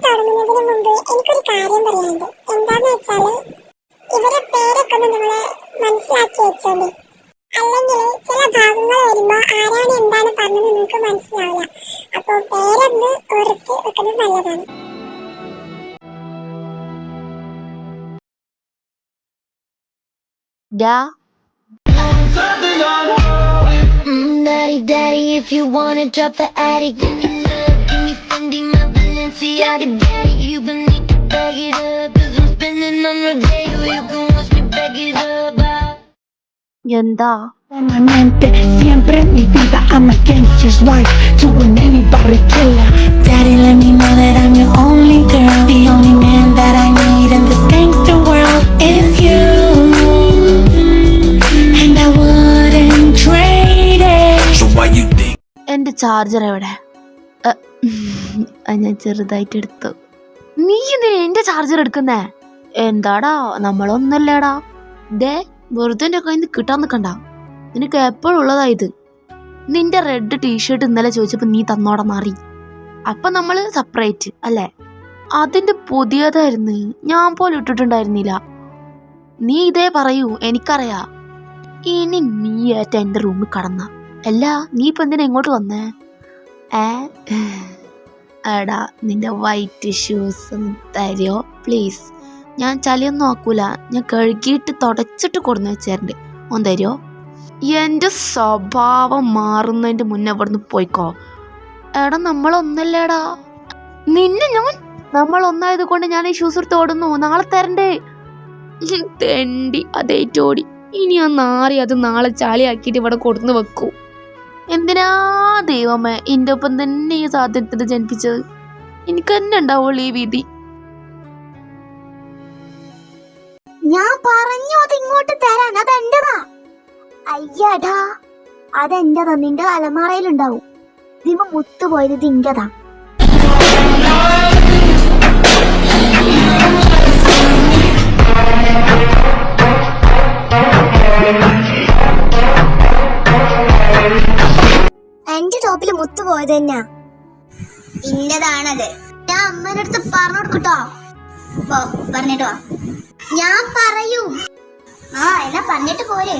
തുടങ്ങുന്നതിന് മുമ്പ് എനിക്കൊരു കാര്യം പറയാനുണ്ട്. എന്താന്ന് വെച്ചാല് ഇവരെ പേരൊക്കെ ഒന്ന് നിങ്ങള് മനസ്സിലാക്കി വെച്ചോളൂ. അല്ലെങ്കിൽ ചില ഭാഗങ്ങൾ വരുമ്പോ ആരാണ് എന്താണ് പറഞ്ഞത് നിങ്ങൾക്ക് മനസ്സിലാവില്ല. അപ്പൊ പേരൊന്ന് ഓർത്ത് വെക്കുന്നത് നല്ലതാണ്. Daddy, daddy, if you wanna drop the attic, give me love, give me Fendi, my Balenciaga, daddy, you been need to bag it up, 'cause I'm spending on Rodeo, you can watch me back it up. എന്താ Siempre en mi vida I'm a gangster's wife, doing anybody killer. Daddy, let me know that I'm your only girl. The only man that I need in this gangster world is you, and I wouldn't trade it. So why you think? എന്റെ charger എവിടെ? ഞാൻ ചെറുതായിട്ട് എടുത്തു. നീ എന്തിനാ എന്റെ charger എടുക്കുന്നേ? എന്താടാ, നമ്മളൊന്നല്ലേടാ. ദേ വെറുതെ എന്റെ കയ്യിൽ നിന്ന് കിട്ടാൻ നിൽക്കണ്ട. നിനക്ക് എപ്പോഴും ഉള്ളതാ ഇത്. നിന്റെ റെഡ് ടീഷർട്ട് ഇന്നലെ ചോദിച്ചപ്പോ നീ തന്നോടെ മാറി. അപ്പൊ നമ്മള് സെപ്പറേറ്റ് അല്ലേ? അതിന്റെ പുതിയതായിരുന്നു, ഞാൻ പോലും ഇട്ടിട്ടുണ്ടായിരുന്നില്ല. നീ ഇതേ പറയൂ, എനിക്കറിയാ. ഇനി നീ ഏറ്റ എന്റെ റൂമിൽ കടന്ന അല്ല, നീ ഇപ്പൊ എന്തിനാ ഇങ്ങോട്ട് വന്നേ? എടാ, നിന്റെ വൈറ്റ് ഷൂസ് തരുമോ പ്ലീസ്? ഞാൻ ചളിയൊന്നും നോക്കൂല, ഞാൻ കഴുകിയിട്ട് തുടച്ചിട്ട് കൊടുന്ന് വെച്ചേരണ്ട്. ഒന്ന് തരുമോ? എൻ്റെ സ്വഭാവം മാറുന്നതിൻ്റെ മുന്നേ ഇവിടുന്ന് പോയിക്കോ. എടാ, നമ്മളൊന്നല്ലേടാ. നിന്നെ നമ്മളൊന്നായത് കൊണ്ട് ഞാൻ ഈ ഷൂസ് എടുത്ത് ഓടുന്നു. നാളെ തരണ്ടേ? തെണ്ടി അതേറ്റോടി. ഇനി ആ നാറി അത് നാളെ ചളിയാക്കിയിട്ട് ഇവിടെ കൊടുന്ന് വെക്കൂ. എന്തിനാ ദൈവമേ എൻ്റെ ഒപ്പം തന്നെ ഈ സാധ്യത ജനിപ്പിച്ചത്? എനിക്ക് തന്നെ ഉണ്ടാവുള്ളൂ ഈ വിധി. ഞാൻ പറഞ്ഞു അത് ഇങ്ങോട്ട് തരാൻ, അതെന്റെതാ. അയ്യടാ, അതെന്റെതാ. നിന്റെ അലമാറയിലുണ്ടാവും. ഇതിമ മുത്തുപോയത് ഇത് ഇന്റെതാ. എന്റെ ടോപ്പില് മുത്തു പോയത് തന്നെയാ. ഇന്റെതാണത്. ഞാൻ അമ്മേന്റെ അടുത്ത് പറഞ്ഞു കൊടുക്കട്ടോ. പറഞ്ഞിട്ടോ? ഞാൻ പറയൂ. എന്നാ പറഞ്ഞിട്ട് പോരെ.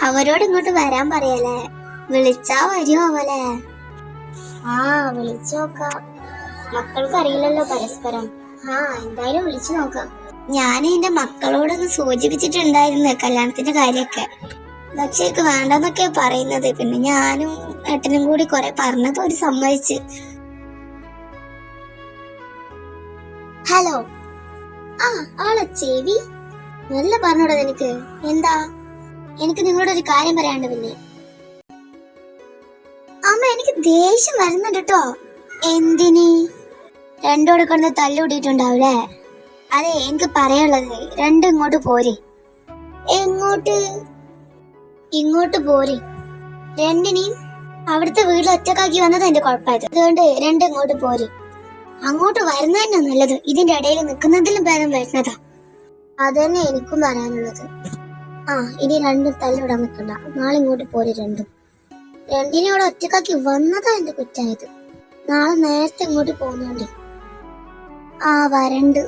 അവരോട് ഇങ്ങോട്ട് വരാൻ പറയല്ലേ. വിളിച്ചാ വരുമോ അവലെ? വിളിച്ചു നോക്കാം. മക്കൾക്ക് അറിയില്ലല്ലോ പരസ്പരം. എന്തായാലും വിളിച്ചു നോക്കാം. ഞാൻ എന്റെ മക്കളോടൊന്ന് സൂചിപ്പിച്ചിട്ടുണ്ടായിരുന്നു കല്യാണത്തിന്റെ കാര്യൊക്കെ. പക്ഷെ എനിക്ക് വേണ്ടെന്നൊക്കെ പറയുന്നത്. പിന്നെ ഞാനും ഏട്ടനും കൂടി കൊറേ പറഞ്ഞത് ഒരു സമ്മതിച്ച്. ഹലോ. ആളെ ചെവി നല്ല പറഞ്ഞോടാ നിനക്ക്. എന്താ? എനിക്ക് നിങ്ങളോട് ഒരു കാര്യം പറയാണ്ട്. പിന്നെ അമ്മ, എനിക്ക് ദേഷ്യം വരുന്നുണ്ട് കേട്ടോ. എന്തിന്? രണ്ടോടെ കൊണ്ട് തല്ലുകൂടിയിട്ടുണ്ടാവൂലേ? അതെ, എനിക്ക് പറയാനുള്ളത് രണ്ടും ഇങ്ങോട്ട് പോരെ. എങ്ങോട്ട്? ഇങ്ങോട്ട് പോരെ. രണ്ടിനെയും അവിടുത്തെ വീട്ടിൽ ഒറ്റക്കാക്കി വന്നത് എന്റെ കുഴപ്പമായത്. അതുകൊണ്ട് രണ്ടും ഇങ്ങോട്ട് പോരെ. അങ്ങോട്ട് വരുന്നത് തന്നെ നല്ലത്. ഇതിന്റെ ഇടയിൽ നിൽക്കുന്നതിലും ഭേദം വരുന്നതാ. അതന്നെ എനിക്കും പറയാനുള്ളത്. ഇനി രണ്ടും തല്ലിവിടാൻ നിൽക്കണ്ട. നാളെ ഇങ്ങോട്ട് പോരെ. രണ്ടിനെ ഇവിടെ ഒറ്റക്കാക്കി വന്നതാ എന്റെ കുറ്റായത്. നാളെ നേരത്തെ ഇങ്ങോട്ട് പോകുന്നുണ്ട്. വരണ്ട്.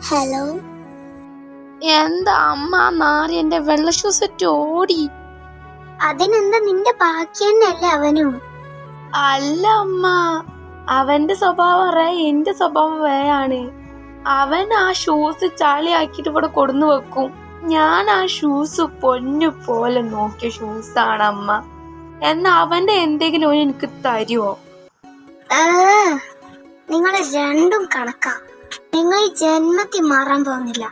ഹലോ. എന്താ അമ്മ? നാറി എന്റെ വെള്ള ഷൂസ് ഇട്ട് ഓടി. അതിനെന്താ, നിന്റെ ബാക്കി തന്നെയല്ലേ അവനും? അല്ല അമ്മ, അവന്റെ സ്വഭാവം എന്റെ സ്വഭാവം വേയാണ്. അവൻ ആ ഷൂസ് ചളിയാക്കിട്ട് ഇവിടെ കൊടുന്നു വെക്കും. ഞാൻ ആ ഷൂസ് പൊന്നു പോലെ നോക്കിയ ഷൂസാണ് അമ്മ. എന്നാ അവന്റെ എന്തെങ്കിലും എനിക്ക് തരുമോ? നിങ്ങൾ രണ്ടും കണക്കാ. നിങ്ങൾ ഈ ജന്മത്തിൽ മാറാൻ പോകുന്നില്ല.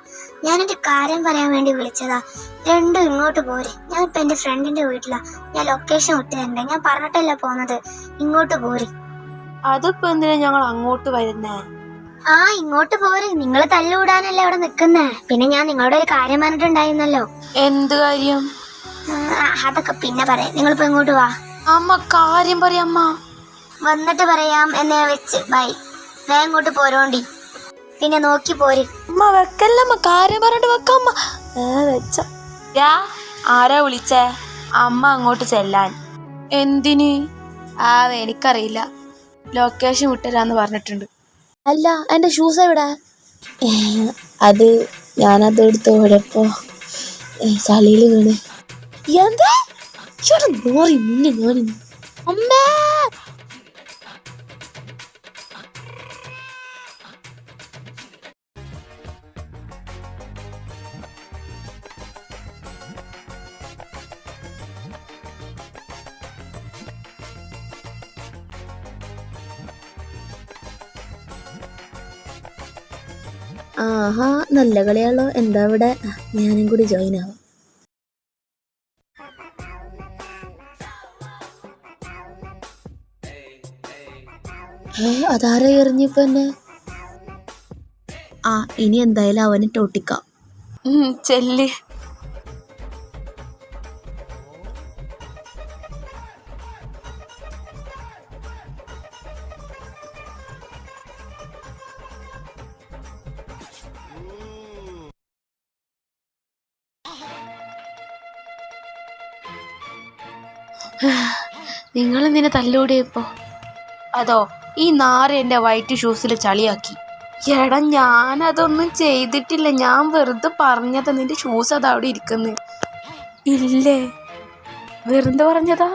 ഞാൻ എന്റെ കാര്യം പറയാൻ വേണ്ടി വിളിച്ചതാ. രണ്ടും ഇങ്ങോട്ട് പോരെ. ഞാൻ ഇപ്പൊ എന്റെ ഫ്രണ്ടിന്റെ വീട്ടിലാ. ഞാൻ ലൊക്കേഷൻ ഇട്ട് തരണ്ടേ? ഞാൻ പറഞ്ഞിട്ടല്ല പോന്നത്. ഇങ്ങോട്ട് പോരെ. അതിപ്പോ എന്തിനാ ഞങ്ങൾ അങ്ങോട്ട് വരുന്നേ? ഇങ്ങോട്ട് പോരെ. നിങ്ങൾ തല്ലുകൂടാനല്ലേ അവിടെ നിക്കുന്നേ. പിന്നെ ഞാൻ നിങ്ങളോട് ഒരു കാര്യം പറഞ്ഞിട്ടുണ്ടായിരുന്നല്ലോ. എന്ത് കാര്യം? അതൊക്കെ പിന്നെ പറയാം. നിങ്ങളിപ്പോ ഇങ്ങോട്ട് വാ. അമ്മ കാര്യം പറയാമ്മ. വന്നിട്ട് പറയാം എന്നെ വെച്ച്. ബൈ. വേഗം ഇങ്ങോട്ട് പോരോണ്ടി. പിന്നെ നോക്കി പോര്. അമ്മ വെക്കല്ലമ്മ, കാര്യം പറഞ്ഞിട്ട് വെക്കമ്മ. വെച്ച ആരാ വിളിച്ചേ? അമ്മ അങ്ങോട്ട് ചെല്ലാൻ. എന്തിന്? എനിക്കറിയില്ല, ലൊക്കേഷൻ വിട്ടുതരാന്ന് പറഞ്ഞിട്ടുണ്ട്. അല്ല, എൻ്റെ ഷൂസ് എവിടെ? അത് ഞാനത് എടുത്ത് ഓടപ്പോ ചളിയിൽ വീണ്. എന്താ നോറി നിന്നെ ഞാൻ അമ്മേ. ആഹാ, നല്ല കളിയാണല്ലോ. എന്താ ഇവിടെ? ഞാനും കൂടി ജോയിൻ ആവാം. അതാരാ എറിഞ്ഞിപ്പോ എന്നെ? ഇനി എന്തായാലും അവന് ടോട്ടിക്കാം. ചെല്ല്. നിങ്ങളെന്തിനെ തല്ലോടിയപ്പോ? അതോ, ഈ നാറ് എൻ്റെ വൈറ്റ് ഷൂസിൽ ചളിയാക്കി. എടാ, ഞാനതൊന്നും ചെയ്തിട്ടില്ല, ഞാൻ വെറുതെ പറഞ്ഞതാ. നിന്റെ ഷൂസ് അതാ അവിടെ ഇരിക്കുന്നു. ഇല്ലേ, വെറുതെ പറഞ്ഞതാ.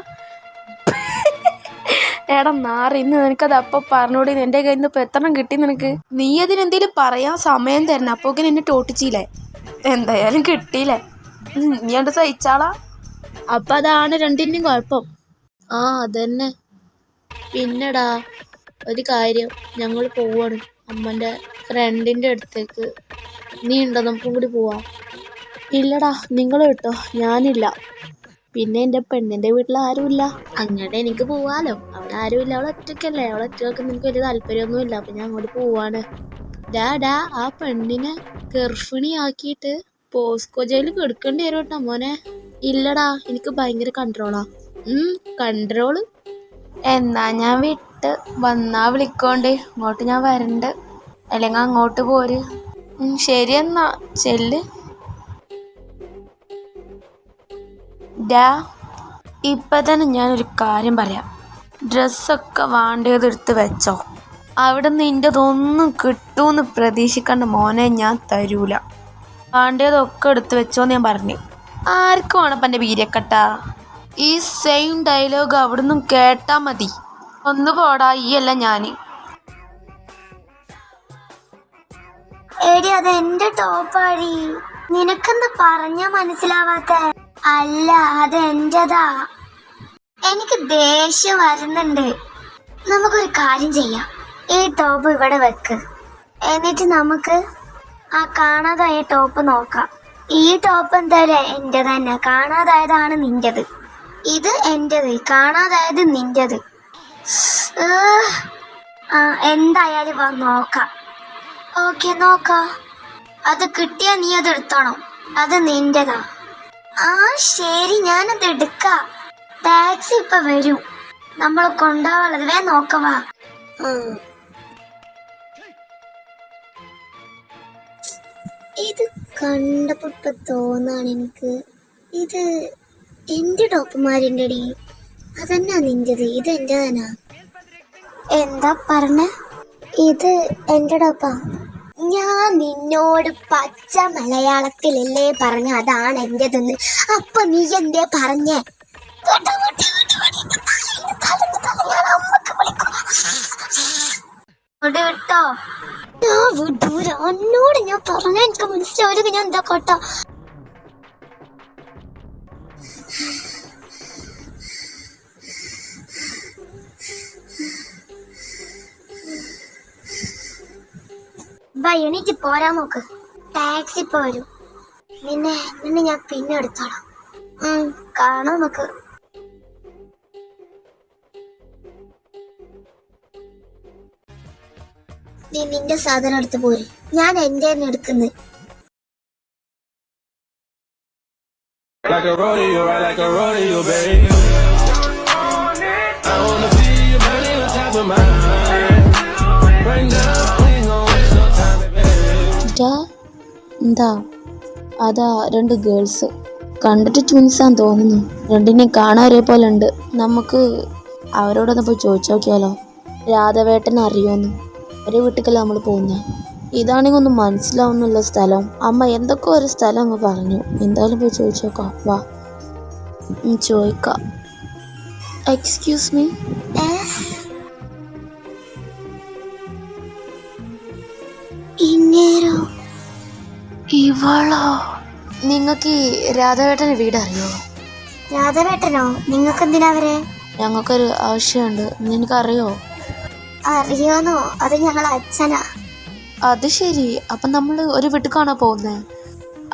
എടാ നാറ്, ഇന്ന് നിനക്കത് അപ്പം പറഞ്ഞോടി. എൻ്റെ കയ്യിൽ നിന്ന് ഇപ്പം എത്രണ്ണം കിട്ടി നിനക്ക്? നീ അതിനെന്തേലും പറയാൻ സമയം തരണം. അപ്പോക്കെ എന്നെ ടോട്ടിച്ചില്ലേ? എന്തായാലും കിട്ടിയില്ലേ, നീ കണ്ട് സഹിച്ചാളാ. അപ്പം അതാണ് രണ്ടിൻ്റെയും കുഴപ്പം. അതന്നെ. പിന്നെടാ, ഒരു കാര്യം, ഞങ്ങൾ പോവാണ് അമ്മൻ്റെ ഫ്രണ്ടിൻ്റെ അടുത്തേക്ക്. നീ ഉണ്ടോ? നമുക്കും കൂടി പോവാം. ഇല്ലടാ, നിങ്ങൾ കേട്ടോ, ഞാനില്ല. പിന്നെ എൻ്റെ പെണ്ണിൻ്റെ വീട്ടിൽ ആരുമില്ല, അങ്ങോട്ട് എനിക്ക് പോവാലോ. അവിടെ ആരുമില്ല, അവൾ ഒറ്റയ്ക്കല്ലേ. അവൾ ഒറ്റയ്ക്ക് എനിക്ക് വലിയ താല്പര്യമൊന്നുമില്ല. അപ്പം ഞാൻ അങ്ങോട്ട് പോവാണ്. ഡാ ആ പെണ്ണിനെ ഗർഭിണിയാക്കിയിട്ട് പോസ്കോ ജയിലിൽ കെടുക്കേണ്ടി വരും കേട്ടോ മോനെ. ഇല്ലടാ, എനിക്ക് ഭയങ്കര കൺട്രോളാ. കൺട്രോള് എന്നാ ഞാൻ വിട്ട് വന്നാ വിളിക്കോണ്ട്. ഇങ്ങോട്ട് ഞാൻ വരണ്ട്, അല്ലെങ്കിൽ അങ്ങോട്ട് പോര്. ശരി എന്നാ, ചെല്ല്. ഡാ, ഇപ്പം തന്നെ ഞാനൊരു കാര്യം പറയാം. ഡ്രസ്സൊക്കെ വേണ്ടത് എടുത്ത് വെച്ചോ. അവിടെ നിൻ്റെതൊന്നും കിട്ടുമെന്ന് പ്രതീക്ഷിക്കണ്ട മോനെ, ഞാൻ തരൂല. വേണ്ടതൊക്കെ എടുത്ത് വെച്ചോന്ന് ഞാൻ പറഞ്ഞു. ആർക്കും വേണം അപ്പം എൻ്റെ വീര്യക്കട്ടാ. ഈ സെയിം ഡയലോഗ് അവിടുന്ന് കേട്ടാ മതി. ഒന്ന് പോടാ, ഈ അല്ല ഞാന്. എടി, അത് എന്റെ ടോപ്പാടി. നിനക്കെന്താ പറഞ്ഞ മനസ്സിലാവാത്ത? അല്ല, അത് എന്റേതാ. എനിക്ക് ദേഷ്യം വരുന്നുണ്ട്. നമുക്കൊരു കാര്യം ചെയ്യാം, ഈ ടോപ്പ് ഇവിടെ വെക്ക്. എന്നിട്ട് നമുക്ക് ആ കാണാതായ ടോപ്പ് നോക്കാം. ഈ ടോപ്പ് എന്തായാലും എൻ്റെ തന്നെ. കാണാതായതാണ് നിൻ്റെത്, ഇത് എൻ്റെത്. കാണാതായത് നിൻ്റെത്. എന്തായാലും നോക്കാം. ഓക്കെ, നോക്കാം. അത് കിട്ടിയാ നീ അത് എടുത്തോണം, അത് നിൻ്റെതാ. ശരി, ഞാനത് എടുക്കാം. ടാക്സി ഇപ്പൊ വരും, നമ്മൾ കൊണ്ടുപോകാനുള്ളത്. നോക്കവാ. ഇത് കണ്ടപ്പോ ഇപ്പൊ തോന്നാണ് എനിക്ക്, ഇത് എന്റെ ടോപ്പുമാരിൻ്റെ അടി. അതന്നാ നിൻ്റെത്, ഇത് എൻ്റെ തന്നെ. എന്താ പറഞ്ഞ? ഇത് എൻ്റെ ടോപ്പാ. ഞാൻ നിന്നോട് പച്ച മലയാളത്തിലല്ലേ പറഞ്ഞ അതാണ് എന്റേതെന്ന്. അപ്പൊ നീ എന്തേ പറഞ്ഞേ? കേട്ടോ, ഞാൻ വിടൂല. എന്നോട് ഞാൻ പറഞ്ഞ എനിക്ക് മനസ്സിലാവില്ല. ഞാൻ എന്താ കേട്ടോ? എണീറ്റ് പോരാൻ നോക്ക്. ടാക്സി ഇപ്പൊ വരും. നിന്നെ ഞാൻ പിന്നെ എടുത്തോളാം. കാണാം നമുക്ക്. നീ നിന്റെ സാധനം എടുത്ത് പോര്, ഞാൻ എന്റെ തന്നെ എടുക്കുന്നത്. Like a rodeo, right like a rodeo, baby. I wanna see you burning on top of my mind. Right now, we ain't gonna waste no time, baby. എന്താ? അതാ 2 ഗേൾസ്. കണ്ടിട്ട് ട്വിൻസാന്ന് തോന്നുന്നു. രണ്ടിനെയും കാണാൻ ഒരേപോലെ ഉണ്ട്. നമുക്ക് അവരോടൊന്ന് പോയി ചോദിച്ചു നോക്കിയാലോ, രാധവേട്ടനെ അറിയുമെന്ന്. ഒരു വീട്ടിലേക്കല്ല നമ്മൾ പോകുന്നത്. ഇതാണെങ്കിൽ ഒന്നും മനസ്സിലാവുന്നില്ല സ്ഥലം. അമ്മ എന്തൊക്കെ ഒരു സ്ഥലം അങ്ങ് പറഞ്ഞു. എന്തായാലും പോയി ചോദിച്ചു നോക്കാം. വാ ചോദിക്കാം. Excuse me. ഇങ്ങേരോ ഇവളോ? നിങ്ങൾക്ക് ഈ രാധവേട്ടൻ്റെ വീട് അറിയോ? രാധവേട്ടനോ? നിങ്ങൾക്ക് എന്തിനാ അവരെ? ഞങ്ങൾക്കൊരു ആവശ്യമുണ്ട്. നിനക്കറിയോ? അറിയോന്നോ? അത് ഞങ്ങളെ അച്ഛനാ. അത് ശരി. അപ്പം നമ്മൾ ഒരു വീട്ടിലേക്കാണോ പോകുന്നത്?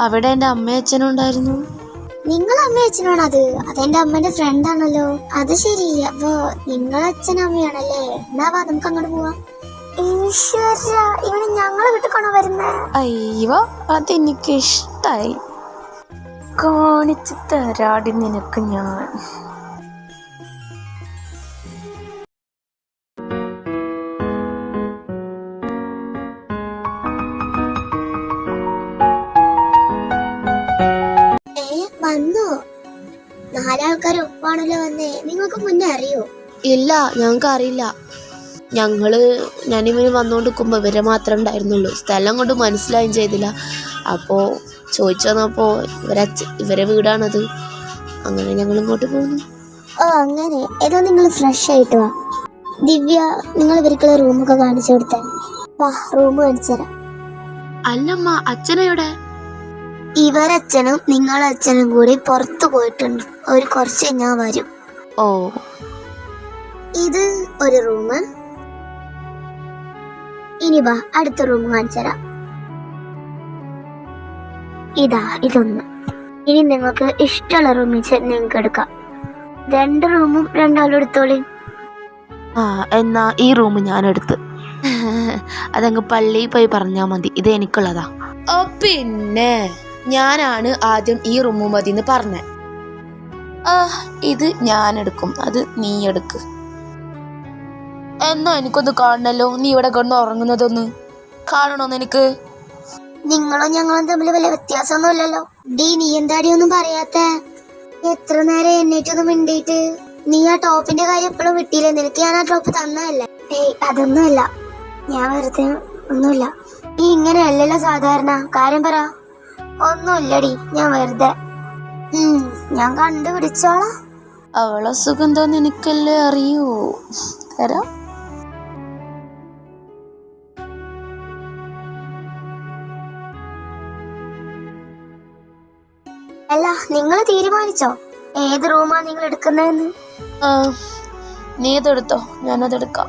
അവിടെ എൻ്റെ അമ്മയും അച്ഛനും ഉണ്ടായിരുന്നു. നിങ്ങളെ അമ്മയും അച്ഛനാണോ? അതെന്റെ അമ്മേന്റെ ഫ്രണ്ടാണല്ലോ. അത് ശരി. അപ്പൊ നിങ്ങളെ അച്ഛനും അമ്മയാണല്ലേ? എന്നാ വാ, നമുക്ക് അങ്ങോട്ട് പോവാം. ഈശ്വര, ഇവന് ഞങ്ങളെ വീട്ടിലേക്കാണോ വരുന്നേ? അയ്യോ, അതെനിക്ക് ഇഷ്ടായി. കാണിച്ചു തരാടി നിനക്ക് ഞാൻ. വന്നോ? 4 ആൾക്കാർ ഒപ്പാണല്ലോ വന്നേ. നിങ്ങൾക്ക് മുന്നേ അറിയോ? ഇല്ല, ഞങ്ങൾക്ക് അറിയില്ല. ഞാനിവന് വന്നുകൊണ്ട് നിൽക്കുമ്പോൾ ഇവരെ മാത്രമേ ഉണ്ടായിരുന്നുള്ളൂ. സ്ഥലം കൊണ്ട് മനസ്സിലായും ചെയ്തില്ല. അപ്പോൾ ചോദിച്ചു വന്നപ്പോൾ ഇവരെ വീടാണത്. അങ്ങനെ ഞങ്ങൾ ഇങ്ങോട്ട് പോകുന്നു. ഓ അങ്ങനെ. ഏതോ നിങ്ങൾ ഫ്രഷ് ആയിട്ട് വാ. ദിവ്യ, നിങ്ങൾ ഇവർക്കുള്ള റൂമൊക്കെ കാണിച്ചു കൊടുത്തേ. വാ, റൂം കാണിച്ചു തരാം. അല്ലമ്മ, അച്ഛനെവിടെ? ഇവരച്ഛനും നിങ്ങളച്ഛനും കൂടി പുറത്തു പോയിട്ടുണ്ട്. ഒരു കുറച്ച് ഞാൻ വരും. ഓ, ഇത് ഒരു റൂം. ഇനി വാ, അടുത്ത റൂം കാണിച്ചു തരാം. ഇതൊന്ന്. ഇനി നിങ്ങൾക്ക് ഇഷ്ടമുള്ള റൂമിൽ നിങ്ങൾക്ക് എടുക്കാം. 2 റൂമും 2 ആളും എടുത്തോളി. എന്നാ ഈ റൂം ഞാൻ എടുത്ത്. അതങ്ങ് പള്ളിയിൽ പോയി പറഞ്ഞാൽ മതി. ഇത് എനിക്കുള്ളതാ. പിന്നെ ഞാനാണ് ആദ്യം ഈ റൂം മതി എന്ന് പറഞ്ഞ. ഇത് ഞാൻ എടുക്കും, അത് നീ എടുക്ക്. എന്നാ എനിക്കൊന്ന് കാണണല്ലോ. നീ ഇവിടെ കിടന്ന് ഉറങ്ങുന്നതൊന്ന് കാണണോന്ന് എനിക്ക്? നിങ്ങളും ഞങ്ങളും തമ്മിൽ വലിയ വ്യത്യാസമൊന്നുമില്ലല്ലോ. നീ എന്താടി ഒന്നും പറയാത്ത? എത്ര നേരം എണ്ണീറ്റൊന്നും മിണ്ടിയിട്ട്. നീ ആ ടോപ്പിന്റെ കാര്യം എപ്പോഴും വിട്ടില്ലേ? നിനക്ക് ഞാൻ ആ ടോപ്പ് തന്നതല്ലേ? അതൊന്നുമല്ല, ഞാൻ വെറുതെ ഒന്നുമില്ല. നീ ഇങ്ങനെയല്ലല്ലോ സാധാരണ. കാര്യം പറ. ഒന്നുമില്ലടി, ഞാൻ വെറുതെ. ഞാൻ കണ്ടുപിടിച്ചോളാം. അവളെ സുഖം തോന്നി എനിക്കല്ലേ അറിയൂ. തരാം. അല്ല, നിങ്ങൾ തീരുമാനിച്ചോ ഏത് റൂമാ നിങ്ങൾ എടുക്കുന്നതെന്ന്? നീ അതെടുത്തോ, ഞാനതെടുക്കാം.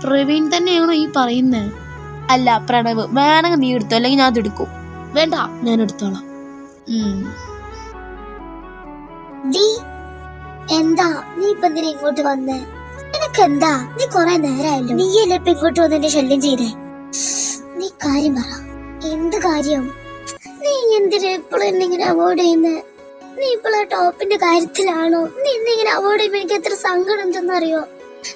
പ്രവീൺ തന്നെയാണോ ഈ പറയുന്നത്? അല്ല, പ്രണവ്. വേണമെങ്കിൽ നീ എടുത്തോ, അല്ലെങ്കിൽ ഞാൻ അതെടുക്കും. വേണ്ട, ഞാൻ എടുത്തോളാം. എന്താ നീ ഇപ്പൊ എന്തിനാ ഇങ്ങോട്ട് വന്നേ? നിനക്കെന്താ? നീ കൊറേ നേരമായല്ലോ. നീയല്ലേ ഇപ്പൊ ഇങ്ങോട്ട് വന്നെന്റെ ശല്യം ചെയ്തേ? നീ കാര്യം പറ. എന്ത് കാര്യം? നീ എന്തിനാ എപ്പോഴും എന്നെ അവോയ്ഡ് ചെയ്യുന്നേ? നീ ഇപ്പോഴാ ടോപ്പിന്റെ കാര്യത്തിലാണോ? നീ എന്നെ അവോയ്ഡ് ചെയ്യുമ്പോ എനിക്ക് എത്ര സങ്കടം ഉണ്ടെന്നറിയോ?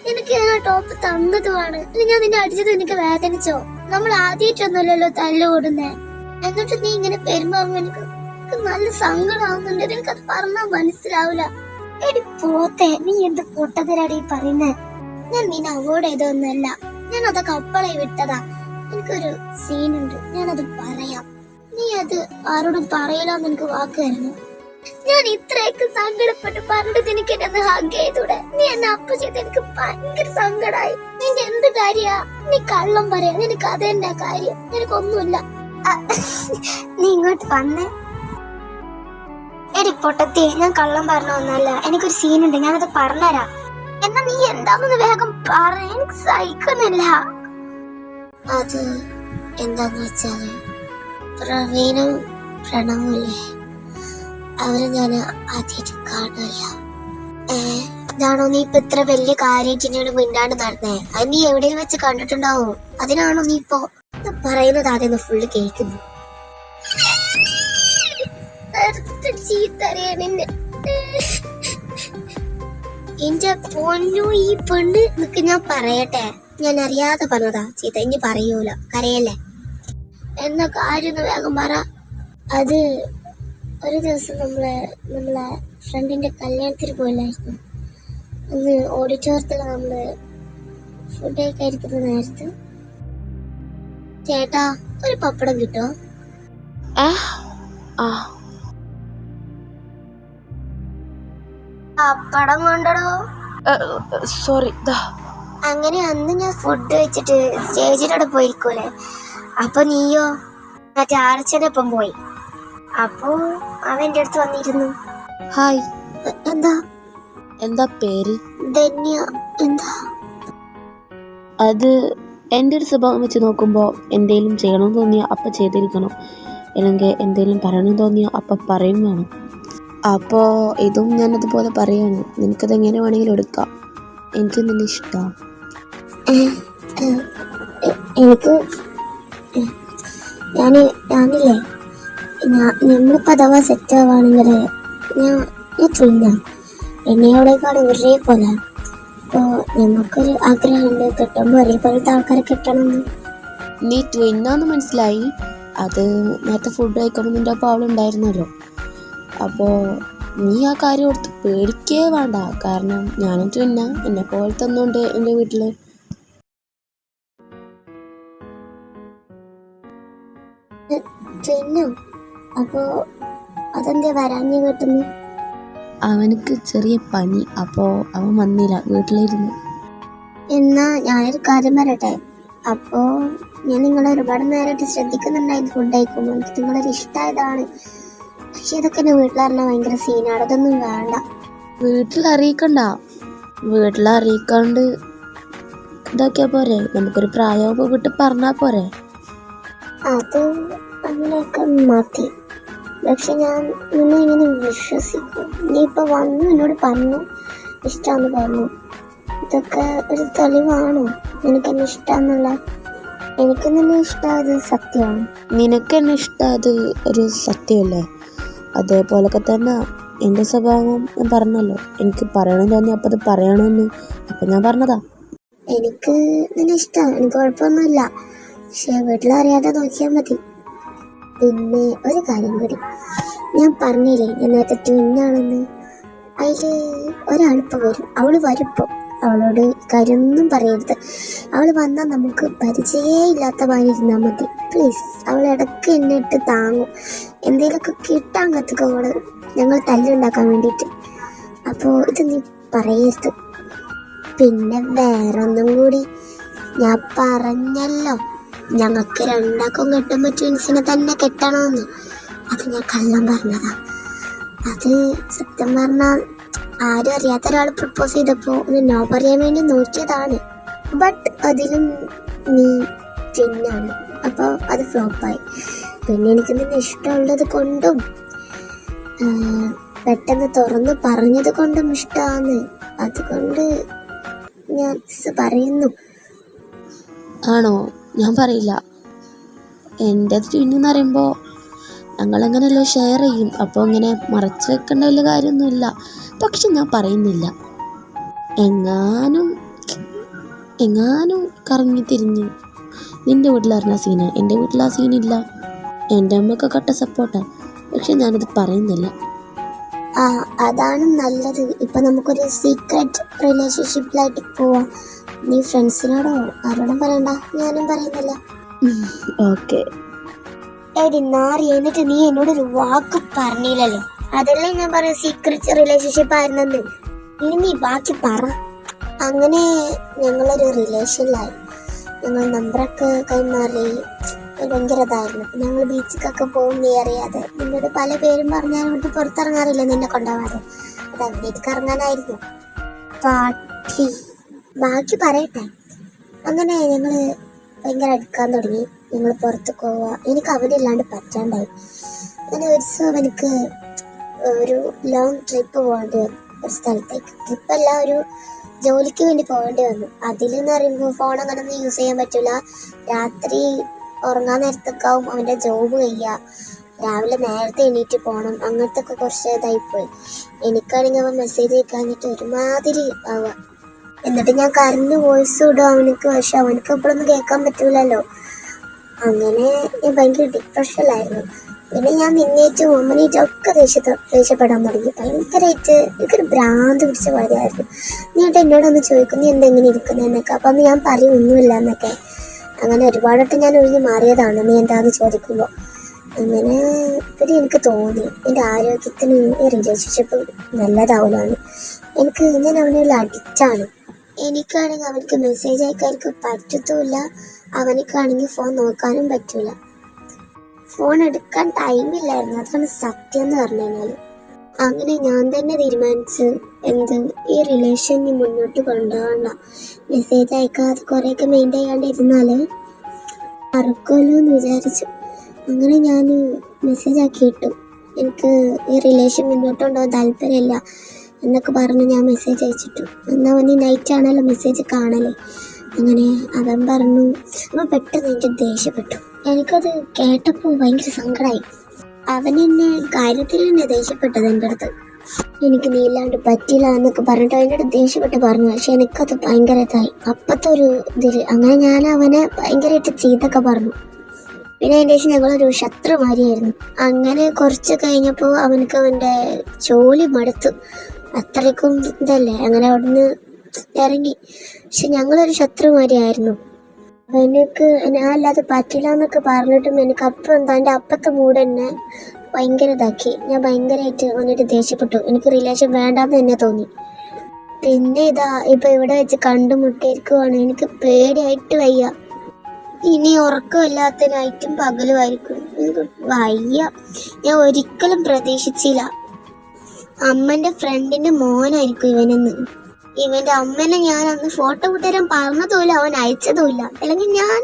നിനക്ക് ഞാൻ ആ ടോപ്പ് തന്നതുമാണ്. ഞാൻ നിന്നെ അടിച്ചത് എനിക്ക് വേദനിച്ചോ? നമ്മൾ ആദ്യമായിട്ടൊന്നുമല്ലല്ലോ തല്ലുകൂടുന്നേ. എന്നിട്ട് നീ ഇങ്ങനെ പെരുമാറുമ്പോ എനിക്ക് നല്ല സങ്കടമാവുന്നുണ്ട്. എനിക്കത് പറഞ്ഞാൽ മനസ്സിലാവൂല. എടി പോത്തെ, നീ എന്ത് പൊട്ടത്തരാടി പറയുന്നേ? ഞാൻ നിന്നെ അവോയ്ഡ് ചെയ്തൊന്നല്ല, ഞാൻ അതൊക്കെ അപ്പളെ വിട്ടതാ. എനിക്കൊരു സീനുണ്ട്, ഞാനത് പറയാം. നീ അത് ആരോടും പറയലാന്ന് എനിക്ക് വാക്കായിരുന്നു. ഞാൻ ഇത്രയൊക്കെ സങ്കടപ്പെട്ട് പറഞ്ഞിട്ട് എനിക്ക് എന്നെ ഹഗ് ചെയ്തൂടെ? നീ എന്നെ അപ്പ് ചെയ്ത് എനിക്ക് ഭയങ്കര സങ്കടായി. നിന്റെ എന്ത് കാര്യാ? നീ കള്ളം പറയാ. നിനക്ക് അതെന്നാ കാര്യം? നിനക്കൊന്നുമില്ല. നീ ഇങ്ങോട്ട് വന്നേ. എടി പൊട്ടത്തി, ഞാൻ കള്ളം പറഞ്ഞ ഒന്നല്ല. എനിക്കൊരു സീനുണ്ട്, ഞാനത് പറഞ്ഞുതരാം. എന്നാ നീ എന്താണെന്ന് വേഗം പറ, എനിക്ക് സഹിക്കുന്നില്ല. അത് എന്താന്ന് വെച്ചാല്, പ്രവീണും പ്രണവുമില്ലേ, അവരെ ഞാൻ ആദ്യമായിട്ട് കാണുകയല്ല. ഇതാണോ നീ ഇപ്പൊ ഇത്ര വലിയ കാര്യമായിട്ട് മിണ്ടാണ്ട് നടന്നേ? അത് നീ എവിടെയും വെച്ച് കണ്ടിട്ടുണ്ടാവോ? അതിനാണോ നീ ഇപ്പൊ പറയുന്നത്? ആദ്യം ഫുള്ള് കേൾക്കുന്നു. എന്റെ പൊന്നു ഈ പെണ്ണ്, നിനക്ക് ഞാൻ പറയട്ടെ, ഞാൻ അറിയാതെ പറഞ്ഞതാ ചീത്ത. ഇനി പറയൂല, കരയല്ലേ. എന്ന കാര്യം വേഗം പറ. അത് ഒരു ദിവസം നമ്മളെ ഫ്രണ്ടിന്റെ കല്യാണത്തിന് പോയില്ലായിരുന്നു. അന്ന് ഓഡിറ്റോറിയത്തിൽ നമ്മള് ഫുഡ് കഴിക്കുന്ന നേരത്ത് ചേട്ടാ ഒരു പപ്പടം കിട്ടോ? പപ്പടം കൊണ്ടടോ. സോറി. അങ്ങനെ അന്ന് ഞാൻ ഫുഡ് വെച്ചിട്ട് സ്റ്റേജിലൂടെ പോയിരിക്കൂലേ, അപ്പൊ നീയോ മറ്റേ ആർച്ചനൊപ്പം പോയി. അപ്പോ അവൻ്റെ അടുത്ത് വന്നിരുന്നു. ഹായ്. എന്താ പേര്? ധന്യ. എന്താ അത് എൻ്റെ ഒരു സ്വഭാവം വെച്ച് നോക്കുമ്പോൾ എന്തെങ്കിലും ചെയ്യണമെന്ന് തോന്നിയാൽ അപ്പം ചെയ്തിരിക്കണം, അല്ലെങ്കിൽ എന്തെങ്കിലും പറയണമെന്ന് തോന്നിയാൽ അപ്പം പറയും വേണം. അപ്പോൾ ഇതും ഞാനതുപോലെ പറയാണ്. നിനക്കത് എങ്ങനെ വേണമെങ്കിലും എടുക്കാം. എനിക്ക് നിന്നെ ഇഷ്ടമാണ്. എനിക്ക് ഞാനില്ലേ നമ്മളിപ്പോൾ അഥവാ സെറ്റ് ആവുകയാണെങ്കിൽ ഞാൻ ട്വിന്ന എന്നെയോടേക്കാൾ ഒരേ പോലെ. അപ്പോൾ നമുക്കൊരു ആഗ്രഹമുണ്ട് കിട്ടുമ്പോൾ ഒരേപോലത്തെ ആൾക്കാരെ കിട്ടണമെന്ന്. നീ ട്വിന്നാന്ന് മനസ്സിലായി. അത് നേരത്തെ ഫുഡ് കഴിക്കണം നിൻ്റെ ഒപ്പം അവളുണ്ടായിരുന്നല്ലോ. അപ്പോൾ നീ ആ കാര്യം ഓർത്ത് പേടിക്കേ വേണ്ട. കാരണം ഞാനും ട്വിന്ന, എന്നെ പോലത്തെ ഒന്നുണ്ട് എൻ്റെ വീട്ടിൽ. ട്വിന്നോ? അപ്പോൾ അതെന്താ വരാഞ്ഞ വീട്ടിന്ന്? അവനക്ക് ചെറിയ പനി, അപ്പോൾ അവൻ വന്നില്ല, വീട്ടിലിരുന്നു. എന്നാ ഞാനൊരു കാര്യം പറയട്ടെ. അപ്പോൾ ഞാൻ നിങ്ങളെ ഒരുപാട് നേരമായിട്ട് ശ്രദ്ധിക്കുന്നുണ്ടായിരുന്നു ഫുഡ് കഴിക്കുമ്പോൾ. എനിക്ക് നിങ്ങളൊരു ഇഷ്ടമായതാണ്. പക്ഷെ ഇതൊക്കെ എൻ്റെ വീട്ടിലറിഞ്ഞാൽ ഭയങ്കര സീനാണ്. അതൊന്നും വേണ്ട. വീട്ടിലറിയിക്കാണ്ട് ഇതാക്കിയാൽ പോരെ? നമുക്കൊരു പ്രായമാകുമ്പോൾ വീട്ടിൽ പറഞ്ഞാൽ പോരെ? അത് അങ്ങനെയൊക്കെ മതി. പക്ഷെ ഞാൻ നിന്നെ ഇങ്ങനെ വിശ്വസിക്കും. നീ ഇപ്പൊ വന്നു എന്നോട് പറഞ്ഞു ഇഷ്ടമാന്ന് പറഞ്ഞു. ഇതൊക്കെ ഒരു തെളിവാണോ എനിക്കെന്നെ ഇഷ്ടമാന്നുള്ള? എനിക്ക് നിന്നെ ഇഷ്ടമായത് സത്യമാണ്. നിനക്ക് എന്നെ ഇഷ്ടമായത് ഒരു സത്യമല്ലേ? അതേപോലൊക്കെ തന്നെ എൻ്റെ സ്വഭാവം ഞാൻ പറഞ്ഞല്ലോ. എനിക്ക് പറയണമെന്ന് തോന്നി അപ്പം അത് പറയണമെന്ന്. അപ്പം ഞാൻ പറഞ്ഞതാ. എനിക്ക് നിന്നെ ഇഷ്ടമാണ്, എനിക്ക് കുഴപ്പമൊന്നുമില്ല. പക്ഷെ വീട്ടിലറിയാതെ നോക്കിയാൽ മതി. പിന്നെ ഒരു കാര്യം കൂടി, ഞാൻ പറഞ്ഞില്ലേ ഞാൻ നേരത്തെ ട്വിന്നാണെന്ന്. അതിൽ ഒരാളിപ്പോൾ വരും. അവൾ വരുമ്പോൾ അവളോട് കാര്യമൊന്നും പറയരുത്. അവൾ വന്നാൽ നമുക്ക് പരിചയമില്ലാത്ത മാതിരി ഇരുന്നാൽ മതി പ്ലീസ്. അവൾ ഇടയ്ക്ക് എന്നെ ഇട്ട് താങ്ങും. എന്തെങ്കിലുമൊക്കെ കിട്ടാൻ കത്തുക്കോള് ഞങ്ങൾ തല്ലുണ്ടാക്കാൻ വേണ്ടിയിട്ട്. അപ്പോൾ ഇത് നീ പറയരുത്. പിന്നെ വേറൊന്നും കൂടി, ഞാൻ പറഞ്ഞല്ലോ ഞങ്ങൾക്ക് രണ്ടാക്കും കെട്ടുമ്പോൾ ട്വിൻസിനെ തന്നെ കെട്ടണമെന്ന്. അത് ഞാൻ കള്ളം പറഞ്ഞതാ. അത് സത്യം പറഞ്ഞാൽ ആരും അറിയാത്ത ഒരാൾ പ്രപ്പോസ് ചെയ്തപ്പോൾ ഒന്ന് നോ പറയാൻ വേണ്ടി നോക്കിയതാണ്. ബട്ട് അതിലും നീ ട്വിന്നാണ്. അപ്പോൾ അത് ഫ്ലോപ്പായി. പിന്നെ എനിക്ക് നിന്നെ ഇഷ്ടമുള്ളത് കൊണ്ടും പെട്ടെന്ന് തുറന്ന് പറഞ്ഞത് കൊണ്ടും ഇഷ്ടമാണ്. അതുകൊണ്ട് ഞാൻ പറയുന്നു. ആണോ? ഞാൻ പറയില്ല. എൻ്റെ ട്വിന്നെന്ന് പറയുമ്പോൾ ഞങ്ങളങ്ങനെയല്ലോ ഷെയർ ചെയ്യും. അപ്പോൾ ഇങ്ങനെ മറച്ചു വെക്കേണ്ട വലിയ കാര്യമൊന്നുമില്ല. പക്ഷെ ഞാൻ പറയുന്നില്ല. എങ്ങാനും കറങ്ങി തിരിഞ്ഞ് നിൻ്റെ വീട്ടിലറിഞ്ഞ സീന് എൻ്റെ വീട്ടിൽ ആ സീനില്ല. എൻ്റെ അമ്മയൊക്കെ കട്ട സപ്പോർട്ടാണ്. പക്ഷെ ഞാനത് പറയുന്നില്ല. അതാണ് നല്ലത്. ഇപ്പൊ നമുക്കൊരു സീക്രട്ട് റിലേഷൻഷിപ്പിലായിട്ട് പോവാം. നീ ഫ്രണ്ട്സിനോടോ ആരോടും പറയണ്ട, ഞാനും പറയുന്നില്ല. ഓക്കെ. എടി നാറി, എന്നിട്ട് നീ എന്നോടൊരു വാക്ക് പറഞ്ഞില്ലല്ലോ. അതല്ലേ ഞാൻ പറയാം സീക്രട്ട് റിലേഷൻഷിപ്പ് ആയിരുന്നെന്ന്. ഇനി നീ ബാക്കി പറ. അങ്ങനെ ഞങ്ങളൊരു റിലേഷനിലായി. ഞങ്ങൾ നമ്പറൊക്കെ കൈമാറി. ഭയങ്കര ഇതായിരുന്നു. ഞങ്ങൾ ബീച്ചിലൊക്കെ പോകും നീ അറിയാതെ. നിന്നോട് പല പേരും പറഞ്ഞാൽ ഇവിടുത്തെ പുറത്തിറങ്ങാറില്ല നിന്നെ കൊണ്ടുപോകാതെ. അത് അവിടേക്ക് ഇറങ്ങാനായിരുന്നു. പാട്ടി ബാക്കി പറയട്ടെ. അങ്ങനെ ഞങ്ങൾ ഭയങ്കര അടുക്കാൻ തുടങ്ങി. ഞങ്ങൾ പുറത്ത് പോവുക. എനിക്ക് അവനില്ലാണ്ട് പറ്റാണ്ടായി. അങ്ങനെ ഒരു ദിവസം എനിക്ക് ഒരു ലോങ് ട്രിപ്പ് പോകേണ്ടി വന്നു ഒരു സ്ഥലത്തേക്ക്. ട്രിപ്പല്ല, ഒരു ജോലിക്ക് വേണ്ടി പോകേണ്ടി വന്നു. അതിലെന്ന് പറയുമ്പോൾ ഫോൺ അങ്ങനെ ഒന്നും യൂസ് ചെയ്യാൻ പറ്റില്ല. രാത്രി ഉറങ്ങാൻ നേരത്തൊക്കെ ആവും അവൻ്റെ ജോബ് കഴിയുക. രാവിലെ നേരത്തെ എണീറ്റ് പോകണം. അങ്ങനത്തെ ഒക്കെ കുറച്ച് ഇതായിപ്പോയി. എനിക്കാണെങ്കിൽ അവൻ മെസ്സേജ് അയക്കാഞ്ഞിട്ട് ഒരുമാതിരി ആവുക. എന്നിട്ട് ഞാൻ കരണ്ട് വോയിസ് ഇടും അവനക്ക്. പക്ഷെ അവനക്ക് ഇപ്പോഴൊന്നും കേൾക്കാൻ പറ്റൂലല്ലോ. അങ്ങനെ ഞാൻ ഭയങ്കര ഡിപ്രഷനിലായിരുന്നു. പിന്നെ ഞാൻ നിന്നേറ്റും അമ്മനേറ്റും ഒക്കെ ദേഷ്യപ്പെടാൻ തുടങ്ങി. ഭയങ്കരമായിട്ട് എനിക്കൊരു ഭ്രാന്ത് പിടിച്ച കാര്യമായിരുന്നു. നീട്ട് എന്നോടൊന്ന് ചോദിക്കും നീ എന്തെങ്ങനെ ഇരിക്കുന്നതെന്നൊക്കെ. അപ്പം ഞാൻ പറയും ഒന്നുമില്ല എന്നൊക്കെ. അങ്ങനെ ഒരുപാടൊക്കെ ഞാൻ ഒഴിഞ്ഞ് മാറിയതാണ് നീ എന്താണെന്ന് ചോദിക്കുമ്പോൾ. അങ്ങനെ പിന്നെ എനിക്ക് തോന്നി എൻ്റെ ആരോഗ്യത്തിന് ഈ റിലേഷൻഷിപ്പ് നല്ലതാവില്ലാണ്. ഞാൻ അവനുള്ള അഡിക്റ്റാണ്. എനിക്കാണെങ്കിൽ അവർക്ക് മെസ്സേജ് അയക്കാർക്ക് പറ്റത്തുമില്ല, അവനക്കാണെങ്കിൽ ഫോൺ നോക്കാനും പറ്റൂല. ഫോൺ എടുക്കാൻ ടൈമില്ലായിരുന്നു, അതാണ് സത്യം എന്ന് പറഞ്ഞു കഴിഞ്ഞാൽ. അങ്ങനെ ഞാൻ തന്നെ തീരുമാനിച്ചു ഈ റിലേഷൻ മുന്നോട്ട് കൊണ്ടുപോകണ്ട, മെസ്സേജ് അയക്കാതെ കുറേയൊക്കെ മെയിൻറ്റെയിൻ ചെയ്യാണ്ടിരുന്നാൽ മറക്കുമല്ലോ എന്ന് വിചാരിച്ചു. അങ്ങനെ ഞാൻ മെസ്സേജ് ആക്കി ഇട്ടു എനിക്ക് ഈ റിലേഷൻ മുന്നോട്ട് കൊണ്ടുപോകാൻ താല്പര്യമില്ല എന്നൊക്കെ പറഞ്ഞ് ഞാൻ മെസ്സേജ് അയച്ചിട്ടു. എന്നാൽ അവന് നൈറ്റാണല്ലോ മെസ്സേജ് കാണല്. അങ്ങനെ അവൻ പറഞ്ഞു. അവൻ പെട്ടെന്ന് എനിക്ക് ദേഷ്യപ്പെട്ടു. എനിക്കത് കേട്ടപ്പോൾ ഭയങ്കര സങ്കടമായി. അവൻ എന്നെ കാര്യത്തിൽ തന്നെ ദേഷ്യപ്പെട്ടത് എൻ്റെ അടുത്ത്. എനിക്ക് നീ ഇല്ലാണ്ട് പറ്റില്ല എന്നൊക്കെ പറഞ്ഞിട്ട് അതിൻ്റെ അടുത്ത് ദേഷ്യപ്പെട്ട് പറഞ്ഞു. പക്ഷെ എനിക്കത് ഭയങ്കര ഇതായി അപ്പത്തെ ഒരു ഇതിൽ. അങ്ങനെ ഞാൻ അവനെ ഭയങ്കരമായിട്ട് ചീത്തൊക്കെ പറഞ്ഞു. പിന്നെ അതിൻ്റെ ശേഷം ഞങ്ങളൊരു ശത്രുമാരിയായിരുന്നു. അങ്ങനെ കുറച്ച് കഴിഞ്ഞപ്പോൾ അവനക്ക് അവൻ്റെ ജോലി മടുത്തു, അത്രയ്ക്കും ഇതല്ലേ. അങ്ങനെ അവിടുന്ന് ഇറങ്ങി. പക്ഷെ ഞങ്ങളൊരു ശത്രുമാരിയായിരുന്നു. എനിക്ക് ഞാൻ അല്ലാതെ പറ്റില്ല എന്നൊക്കെ പറഞ്ഞിട്ടും എനിക്ക് അപ്പം എന്താ എൻ്റെ അപ്പത്തെ മൂഡ് തന്നെ ഭയങ്കര ഇതാക്കി. ഞാൻ ഭയങ്കരമായിട്ട് വന്നിട്ട് ദേഷ്യപ്പെട്ടു. എനിക്ക് റിലേഷൻ വേണ്ടാന്ന് തന്നെ തോന്നി. പിന്നെ ഇപ്പം ഇവിടെ വെച്ച് കണ്ടുമുട്ടിയിരിക്കുവാണ്. എനിക്ക് പേടിയായിട്ട് വയ്യ. ഇനി ഉറക്കമില്ലാത്ത നൈറ്റും പകലുമായിരിക്കും. എനിക്ക് വയ്യ. ഞാൻ ഒരിക്കലും പ്രതീക്ഷിച്ചില്ല അമ്മൻ്റെ ഫ്രണ്ടിൻ്റെ മോനായിരിക്കും ഇവനെന്ന്. ഇവൻ്റെ അമ്മനെ ഞാൻ അന്ന് ഫോട്ടോ കൂട്ടുതരാൻ പറഞ്ഞതുമില്ല, അവൻ അയച്ചതുമില്ല. അല്ലെങ്കിൽ ഞാൻ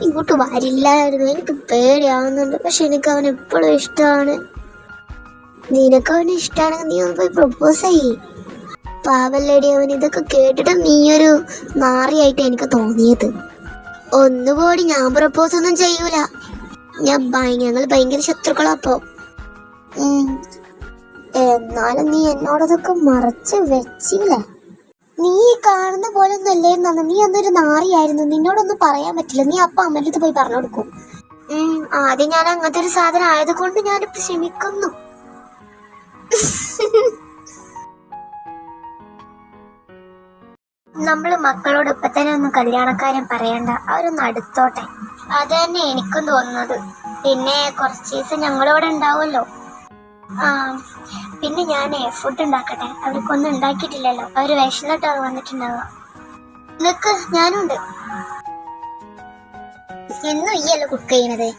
ഇങ്ങോട്ട് വരില്ലായിരുന്നു. എനിക്ക് പേടിയാവുന്നുണ്ട്. പക്ഷെ എനിക്ക് അവൻ എപ്പോഴും ഇഷ്ടമാണ്. നിനക്ക് അവനെ ഇഷ്ടമാണെങ്കിൽ നീ ഒന്ന് പോയി പ്രൊപ്പോസ് ചെയ്യ്. പാവല്ലേടി അവൻ. ഇതൊക്കെ കേട്ടിട്ട് നീയൊരു നാറിയായിട്ട് എനിക്ക് തോന്നിയത്. ഒന്നുകൂടി ഞാൻ പ്രപ്പോസ് ഒന്നും ചെയ്യൂല. ഞങ്ങൾ ഭയങ്കര ശത്രുക്കളാപ്പോ. എന്നാലും നീ എന്നോടതൊക്കെ മറച്ച് വെച്ചില്ലേ. നീ കാണുന്ന പോലെ ഒന്നും അല്ലായിരുന്നു. നീ അന്നൊരു നാറിയായിരുന്നു. നിന്നോടൊന്നും പറയാൻ പറ്റില്ല. നീ അപ്പം അമ്മൻ്റെ അടുത്ത് പോയി പറഞ്ഞു കൊടുക്കും. ആദ്യം ഞാൻ അങ്ങനത്തെ ഒരു സാധനം ആയതുകൊണ്ട് ഞാനിപ്പോ ക്ഷമിക്കുന്നു. നമ്മള് മക്കളോട് ഇപ്പൊ തന്നെ ഒന്നും കല്യാണക്കാരൻ പറയണ്ട, അവരൊന്ന് അടുത്തോട്ടെ. അത് തന്നെ എനിക്കും തോന്നുന്നത്. പിന്നെ കുറച്ച് ദിവസം ഞങ്ങളിവിടെ ഉണ്ടാവുമല്ലോ. പിന്നെ ഞാനേ ഫുഡ് ഉണ്ടാക്കട്ടെ. അവർക്കൊന്നും ഉണ്ടാക്കിയിട്ടില്ലല്ലോ. അവര് വിശന്നിട്ട് അത് വന്നിട്ടുണ്ടാവുക. നിനക്ക് ഞാനുണ്ട്. എന്നും ഈയല്ലോ കുക്ക് ചെയ്യണത്.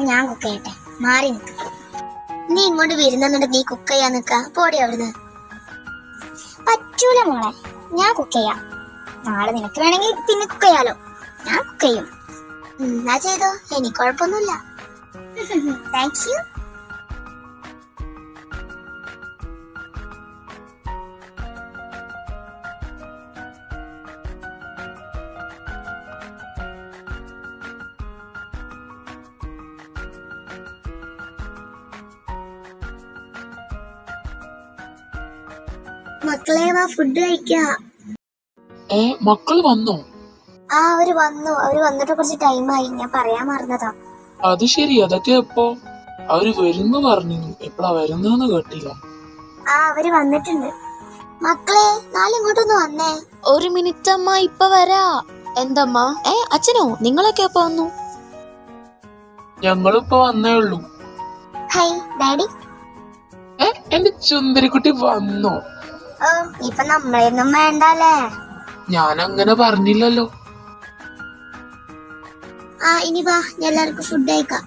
ഞാൻ കുക്ക് ചെയ്യട്ടെ. മാറി നിൽക്ക. നീ ഇങ്ങോട്ട് വരുന്നുണ്ട്. നീ കുക്ക് ചെയ്യാൻ നിക്ക. പോടി അവിടുന്ന്. പറ്റൂല മോളെ, ഞാൻ കുക്ക് ചെയ്യാം. നാളെ നിനക്ക് വേണമെങ്കിൽ പിന്നെ കുക്ക് ചെയ്യാലോ. ഞാൻ കുക്ക് ചെയ്യും. എന്നാ ചെയ്തോ, എനിക്ക് കുഴപ്പമൊന്നുമില്ല. Thank you. മക്കളെ വാ, ഫുഡ് കഴിക്ക. മക്കള് വന്നോ? അവര് വന്നു. അവര് വന്നിട്ട് കുറച്ച് ടൈമായി. ഞാൻ പറയാൻ മറന്നതാ. അത് ശരി. അതൊക്കെ എപ്പോ? അവര് വരുന്നു പറഞ്ഞു. എപ്പോഴാ വരുന്നതെന്ന് കേട്ടില്ല. അവര് വന്നിട്ടുണ്ട്. മക്കളെ നാളെ ഇങ്ങോട്ടൊന്ന് വന്നേ. ഒരു മിനിറ്റ് അമ്മ, ഇപ്പൊ വരാ. എന്തമ്മ? അച്ഛനോ? നിങ്ങളൊക്കെ എപ്പോ വന്നു? ഞങ്ങളിപ്പോ വന്നേ ഉള്ളൂ. High daddy. എന്റെ ചുന്ദരിക്കുട്ടി വന്നോ? ഇപ്പൊ നമ്മളെയൊന്നും വേണ്ടല്ലേ. ഞാൻ അങ്ങനെ പറഞ്ഞില്ലല്ലോ. ഇനി വാ, എല്ലാവർക്കും ഫുഡ് കഴിക്കാം.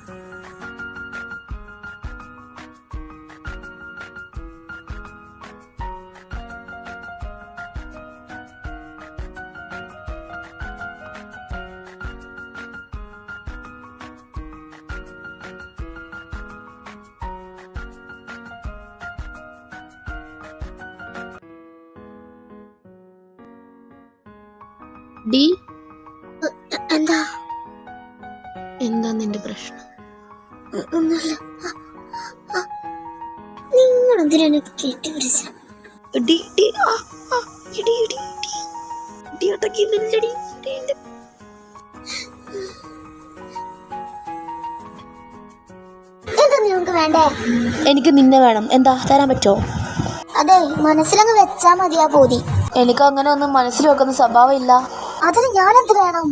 ഡി, എന്താ നിന്റെ പ്രശ്നം? ഒന്നുമില്ല. നിങ്ങളെന്തിനാ കേട്ടി പിടിച്ച? എന്താ നിങ്ങൾക്ക് വേണ്ടേ? എനിക്ക് നിന്നെ വേണം. എന്താ തരാൻ പറ്റുമോ? അതെ, മനസ്സിലങ്ങ് വെച്ചാ മതിയാ പോതി. എനിക്ക് അങ്ങനെ ഒന്നും മനസ്സിൽ വെക്കുന്ന സ്വഭാവം ഇല്ല. അതിന് ഞാനെന്ത് വേണം?